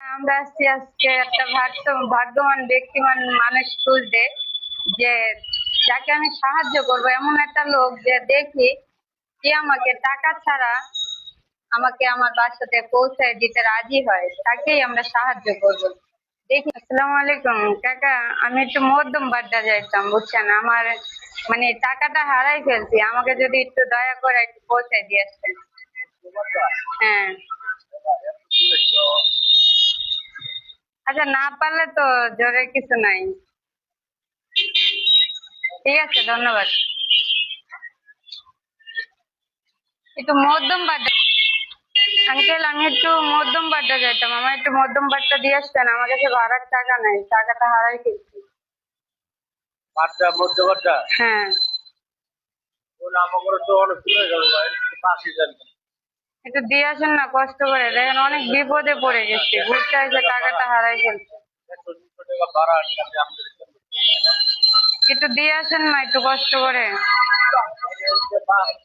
আমরা আসছি আজকে একটা ভাগ্যবান ব্যক্তিমান মানুষ খুঁজতে, যে যাকে আমি সাহায্য করব, এমন একটা লোক যে দেখি যে আমাকে টাকা ছাড়া আমাকে আমার বাসাতে পৌঁছায় দিতে রাজি হয়, তাকেই আমরা সাহায্য করব। দেখি। আসসালামু আলাইকুম কাকা, আমি একটু মধ্যম বাড্ডা যাইতাম, বুঝছেন? আমার মানে টাকাটা হারাই ফেলছি, আমাকে যদি একটু দয়া করে একটু পৌঁছায় দিয়ে আসতেন। হ্যাঁ। আচ্ছা, না পারলে তো জোরে কিছু নাই। ঠিক আছে, ধন্যবাদ। একটু মধ্যম বাড্ডা। আঙ্কেল, আমি একটু মধ্যম বাড্ডা যাইতাম, আমার একটু মধ্যম বাড্ডা দিয়ে আসতেন, আমার কাছে ভাড়ার টাকা নাই, টাকাটা হারাই ফেলছি। বাচ্চা মধ্যে বাচ্চা হ্যাঁ। আমাকে তো অনেক দূরে যাবো ভাই, পাশে যান। একটু দিয়ে আসেন না, কষ্ট করে, দেখেন অনেক বিপদে পড়ে গেছি, ঘুরতে এসে টাকাটা হারাই ফেলছি। 100-200 টাকা ভাড়া আসলে আমাদের একটু দিয়ে আসেন না, একটু কষ্ট করে।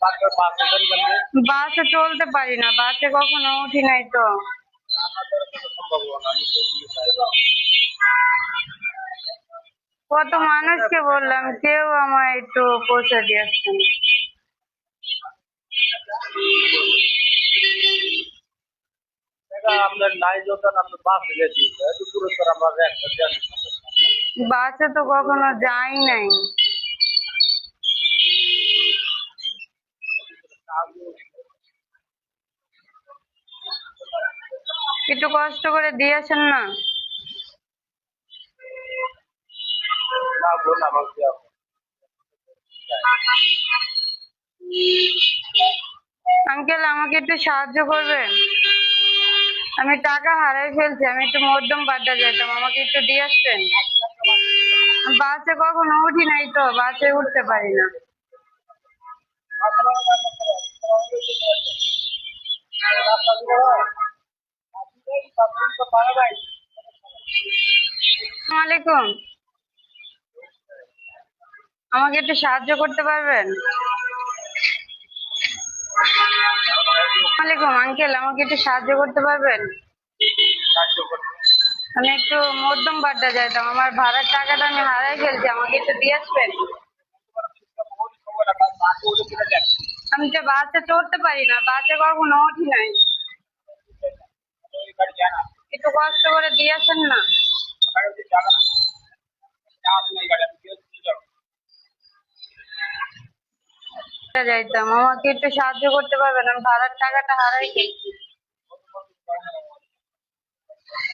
বাচ্চার পাশে যান কেমনে? বাসে চলতে পারি না, বাসে কখনো উঠি নাই তো। আমাদের কোনো সম্ভাবনা আমি তো কত মানুষকে বললাম, কেউ আমায় একটু পৌঁছে দিয়ে আসছেন। আপনার নাই যখন আপনার বাসে গেছি একটু পুরস্কার আমরা বাসে তো কখনো যাই নাই। একটু কষ্ট করে দিয়ে আসেন না। না বোন আমাকে আঙ্কেল, আমাকে একটু সাহায্য করবেন? আমি টাকা হারাই ফেলছি, আমি একটু মধ্যম বাড্ডা যেতাম, আমাকে একটু দিয়ে আসবেন। বাসে কখনো উঠি নাই তো, বাসে উঠতে পারি না। আসসালামু আলাইকুম, আমাকে একটু সাহায্য করতে পারবেন? ওয়ালাইকুম আঙ্কেল, আমাকে একটু সাহায্য করতে পারবেন? আমি একটু মধ্যম বাড্ডা যাইতাম, আমার ভাড়ার টাকাটা আমি হারাই ফেলছি, আমাকে একটু দিয়ে আসবেন। আমি তো বাসে চড়তে পারি না, বাসে কখনো উঠি নাই, একটু কষ্ট করে দিয়ে আসেন না। যাইতাম, আমাকে একটু সাহায্য করতে পারবেন? আমি ভাড়ার টাকাটা হারাই ফেলছি।